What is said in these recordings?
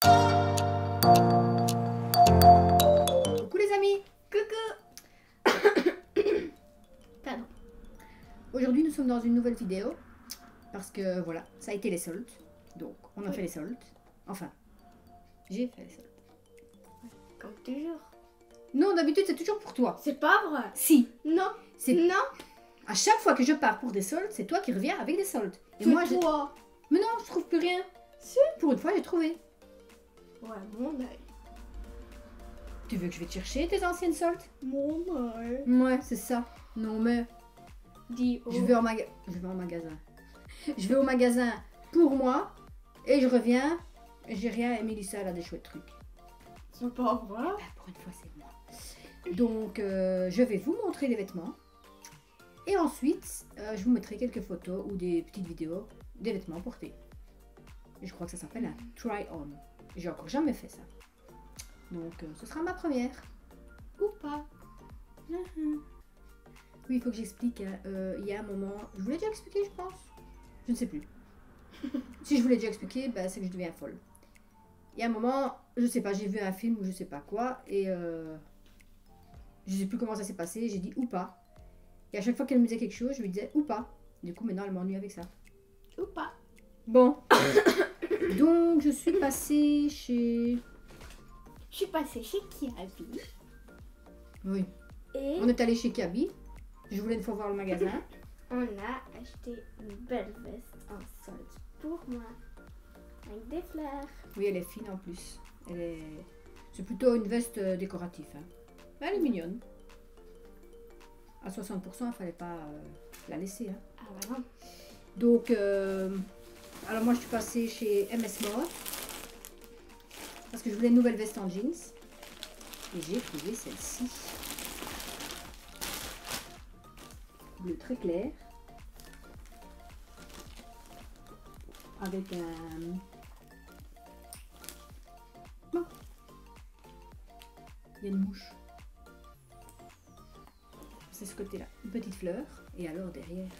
Coucou les amis. Coucou. Pardon. Aujourd'hui nous sommes dans une nouvelle vidéo parce que voilà, ça a été les soldes. Donc on a fait les soldes. Enfin, j'ai fait les soldes. Comme toujours. Non, d'habitude c'est toujours pour toi. C'est pas vrai. Si, Non. c'est Non. à chaque fois que je pars pour des soldes, c'est toi qui reviens avec des soldes. Et C'est moi toi. Mais non, je trouve plus rien. Si. Pour une fois, j'ai trouvé. Ouais, mon œil. Tu veux que je vais te chercher tes anciennes soldes? Mon œil. Ouais, c'est ça. Non mais Dis oh. je vais en magasin. Je vais au magasin pour moi et je reviens. J'ai rien et Mélissa elle a des chouettes trucs. C'est pas vrai. Ben, pour une fois, c'est moi. Donc, je vais vous montrer les vêtements. Et ensuite, je vous mettrai quelques photos ou des petites vidéos des vêtements portés. Et je crois que ça s'appelle un try-on. J'ai encore jamais fait ça. Donc, ce sera ma première. Ou pas. Oui, il faut que j'explique. Hein. Il y a un moment... Je vous l'ai déjà expliqué, je pense. Je ne sais plus. Si je vous l'ai déjà expliqué, ben, c'est que je deviens folle. Il y a un moment, je sais pas, j'ai vu un film ou je sais pas quoi, et je sais plus comment ça s'est passé, j'ai dit ou pas. Et à chaque fois qu'elle me disait quelque chose, je lui disais ou pas. Du coup, maintenant, elle m'ennuie avec ça. Ou pas. Bon. Donc, je suis passée chez... Je suis passée chez Kiabi. Oui. Et On est allé chez Kaby. Je voulais une fois voir le magasin. on a acheté une belle veste en solde pour moi. Avec des fleurs. Oui, elle est fine en plus. Elle est... C'est plutôt une veste décorative. Hein. Mais elle est mignonne. À 60%, il fallait pas la laisser. Hein. Ah voilà. Donc, alors moi je suis passée chez MS Mode parce que je voulais une nouvelle veste en jeans et j'ai trouvé celle-ci, bleu très clair avec un... Bon. Il y a une mouche, c'est ce côté-là, une petite fleur et alors derrière,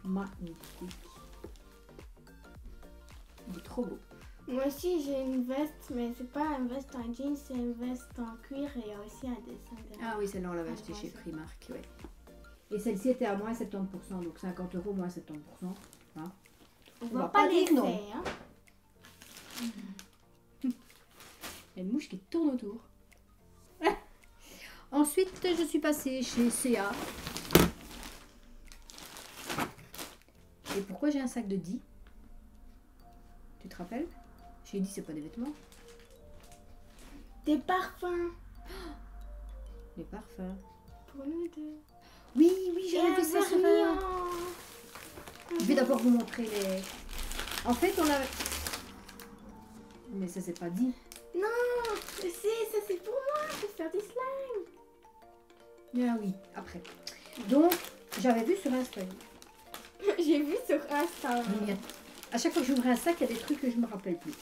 magnifique. Il est trop beau. Moi aussi j'ai une veste, mais c'est pas une veste en jeans, c'est une veste en cuir et il y a aussi un dessin derrière. Ah oui, celle-là on l'avait achetée chez Primark, ouais. Et celle-ci était à moins 70%, donc 50 € moins 70%. Hein. On va va pas pas dire laisser, non. hein. Il y a une mouche qui tourne autour. Ensuite, je suis passée chez CA. Et pourquoi j'ai un sac de 10? Tu te rappelles? J'ai dit c'est pas des vêtements. Des parfums Des parfums. pour nous deux. Oui, Et j'avais un vu ça sur vernis un... Je vais d'abord vous montrer les... En fait, on a... Mais ça c'est pas dit. Non, mais ça c'est pour moi, je vais faire du slime. Ah oui, après. Donc, j'avais vu sur Instagram. J'ai vu sur Insta. À chaque fois que j'ouvre un sac, il y a des trucs que je me rappelle plus.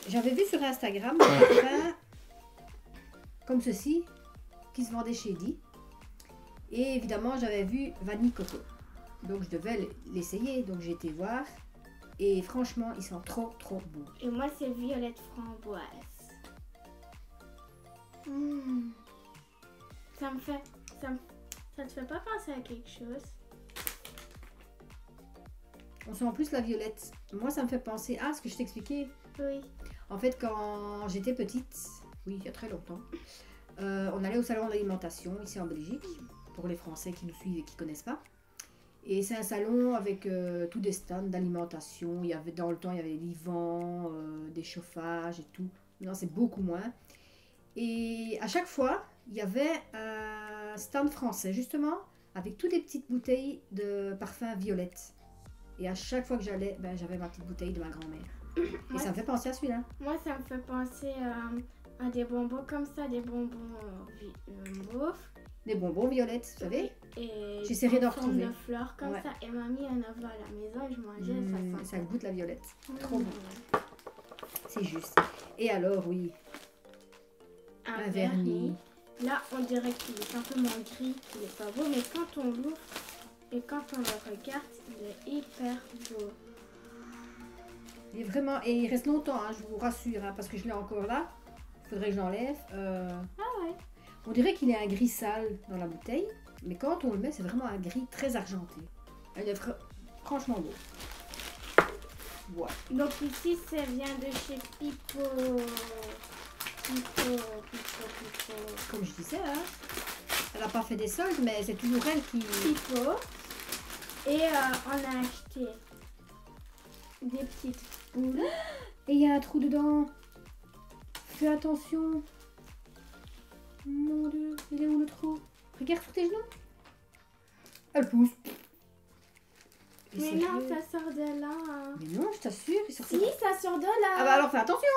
J'avais vu sur Instagram des parfums comme ceci qui se vendaient chez Eddy. Et évidemment, j'avais vu Vanille Coco. Donc, je devais l'essayer. Donc, j'ai été voir. Et franchement, ils sont trop, trop beaux. Et moi c'est violette framboise. Ça me fait... Ça te fait pas penser à quelque chose? On sent en plus la violette. Moi, ça me fait penser à ce que je t'expliquais. Oui. En fait, quand j'étais petite, oui, il y a très longtemps, on allait au salon d'alimentation ici en Belgique, pour les Français qui nous suivent et qui ne connaissent pas. Et c'est un salon avec tous des stands d'alimentation. Il y avait, dans le temps, il y avait des divans, des chauffages et tout. Maintenant, c'est beaucoup moins. Et à chaque fois, il y avait un stand français, justement, avec toutes des petites bouteilles de parfum violette. Et à chaque fois que j'allais, ben, j'avais ma petite bouteille de ma grand-mère. Et ça me fait penser à celui-là. Moi ça me fait penser à des bonbons comme ça, des bonbons mauves. Des bonbons violettes, vous savez. Et J'essaierai d'en en forme retrouver. de fleurs comme Ouais. ça. Et mamie en avait à la maison et je mangeais, ça Ça sentait. goûte la violette. Trop bon. C'est juste. Et alors, oui, un vernis. Là, on dirait qu'il est simplement gris, qu'il est pas beau, mais quand on l'ouvre et quand on le regarde, il est hyper beau. Il est vraiment... Et il reste longtemps, hein, je vous rassure, hein, parce que je l'ai encore là. Il faudrait que je l'enlève. Ah ouais. On dirait qu'il est un gris sale dans la bouteille. Mais quand on le met, c'est vraiment un gris très argenté. Il est franchement beau. Voilà. Donc ici, ça vient de chez Pipo. Pipo. Comme je disais, hein, elle n'a pas fait des soldes, mais c'est toujours elle qui... Pipo. Et on a acheté des petites boules. Et il y a un trou dedans. Fais attention. Mon Dieu, il est où le trou? Regarde sur tes genoux. Elle pousse. Et Mais c'est non, vrai. ça sort de là. Hein. Mais non, je t'assure, il sort Si, ça sort de là. Ah bah alors fais attention.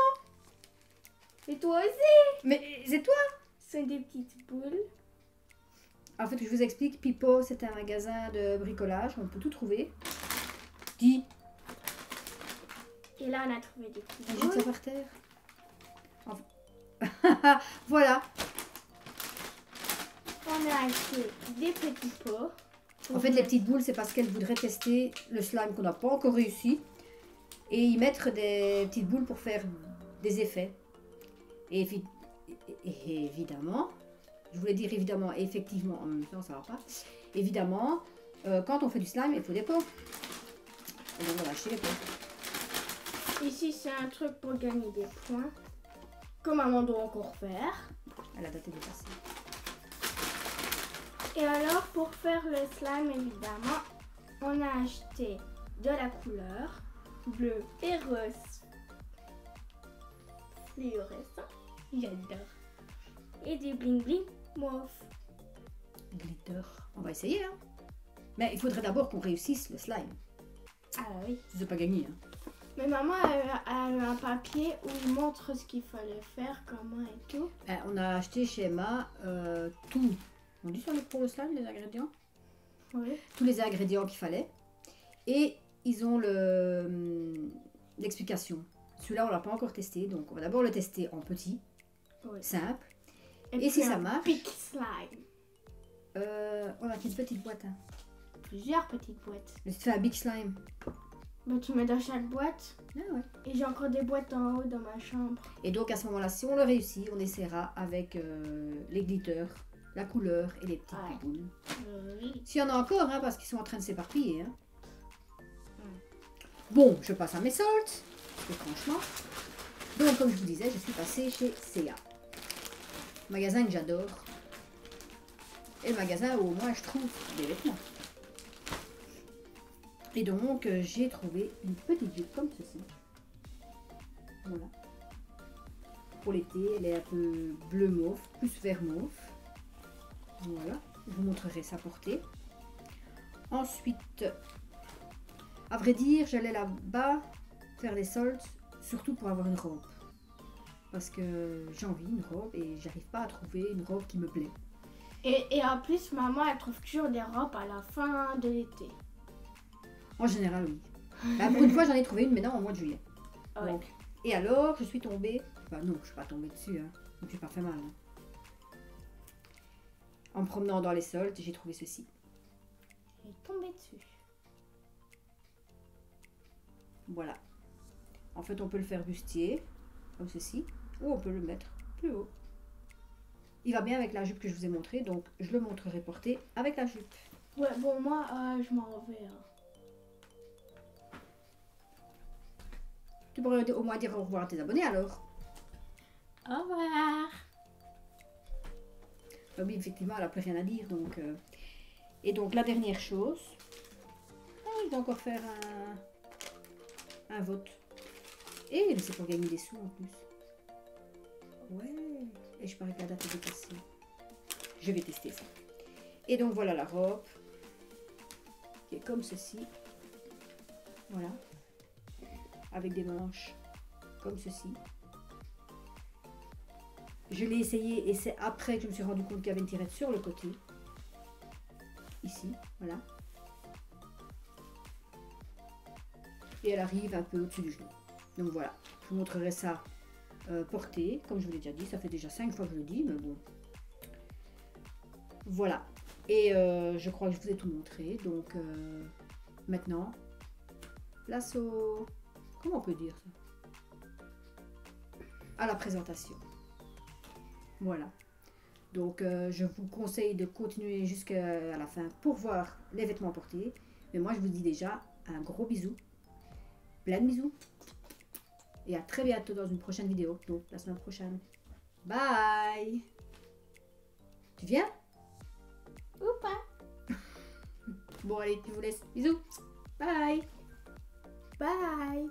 Et toi aussi. Mais c'est toi. Ce sont des petites boules. En fait, je vous explique. Pipo, c'est un magasin de bricolage. On peut tout trouver. Dis. Et là, on a trouvé des petites Jette ça boules. par terre. Enfin. Voilà. On a acheté des petits pots. En fait, les petites boules, c'est parce qu'elle voudrait tester le slime qu'on n'a pas encore réussi. Et y mettre des petites boules pour faire des effets. Et évidemment, je voulais dire évidemment et effectivement, en même temps, ça va pas. Évidemment, quand on fait du slime, il faut des pots. Et donc, on va acheter les pots. Ici, c'est un truc pour gagner des points. Que maman doit encore faire. À la date est dépassée. Et alors, pour faire le slime, évidemment, on a acheté de la couleur bleu et rose fluorescent. J'adore. Et du bling bling mauve. Glitter. On va essayer, hein. Mais il faudrait d'abord qu'on réussisse le slime. Ah oui. C'est pas gagné, hein. Mais maman a un papier où il montre ce qu'il fallait faire, comment et tout. On a acheté chez Emma tout. On dit sur le pour le slime, les ingrédients? Oui. Tous les ingrédients qu'il fallait. Et ils ont l'explication. Celui-là, on l'a pas encore testé. Donc, on va d'abord le tester en petit, Oui. simple. Et puis si ça un marche, big slime. on a une petite boîte. Hein. Plusieurs petites boîtes. Mais tu fais un big slime. Bah, tu mets dans chaque boîte. Ah ouais. Et j'ai encore des boîtes en haut dans ma chambre. Et donc, à ce moment-là, si on le réussit, on essaiera avec les glitters, la couleur et les petites Ouais. boules. Oui. S'il y en a encore, hein, parce qu'ils sont en train de s'éparpiller. Hein. Bon, je passe à mes soldes. Parce que franchement. Donc, comme je vous disais, je suis passée chez C&A. Magasin que j'adore. Et le magasin où au moins je trouve des vêtements. Et donc, j'ai trouvé une petite jupe comme ceci. Voilà. Pour l'été, elle est un peu bleu mauve, plus vert mauve. Voilà. Je vous montrerai sa portée. Ensuite, à vrai dire, j'allais là-bas faire des soldes, surtout pour avoir une robe. Parce que j'ai envie d'une robe et j'arrive pas à trouver une robe qui me plaît. Et en plus, maman, elle trouve toujours des robes à la fin de l'été. En général, oui. Bah, pour une fois, j'en ai trouvé une maintenant au mois de juillet. Ouais. Donc, et alors, je suis tombée... Enfin non, je suis pas tombée dessus. Hein. Je me suis pas fait mal. Hein. En me promenant dans les soldes, j'ai trouvé ceci. Elle est tombée dessus. Voilà. En fait, on peut le faire bustier, comme ceci, ou on peut le mettre plus haut. Il va bien avec la jupe que je vous ai montrée, donc je le montrerai porté avec la jupe. Ouais, bon, moi, je m'en vais. Hein. Tu pourrais au moins dire au revoir à tes abonnés alors. Au revoir. Ah oui, effectivement, elle n'a plus rien à dire. Donc, Et donc, la dernière chose, il va encore faire un vote. Et c'est pour gagner des sous en plus. Ouais. Et je parie que la date est dépassée. Je vais tester ça. Et donc, voilà la robe. Qui est comme ceci. Voilà. Avec des manches comme ceci. Je l'ai essayé et c'est après que je me suis rendu compte qu'il y avait une tirette sur le côté. Ici, voilà. Et elle arrive un peu au-dessus du genou. Donc voilà, je vous montrerai ça porté. Comme je vous l'ai déjà dit, ça fait déjà 5 fois que je le dis, mais bon. Voilà. Et je crois que je vous ai tout montré. Donc maintenant, place au Comment on peut dire ça? À la présentation. Voilà. Donc, je vous conseille de continuer jusqu'à la fin pour voir les vêtements portés. Mais moi, je vous dis déjà un gros bisou. Plein de bisous. Et à très bientôt dans une prochaine vidéo. Donc, la semaine prochaine. Bye! Tu viens? Ou pas. Bon, allez, je vous laisse. Bisous. Bye! Bye.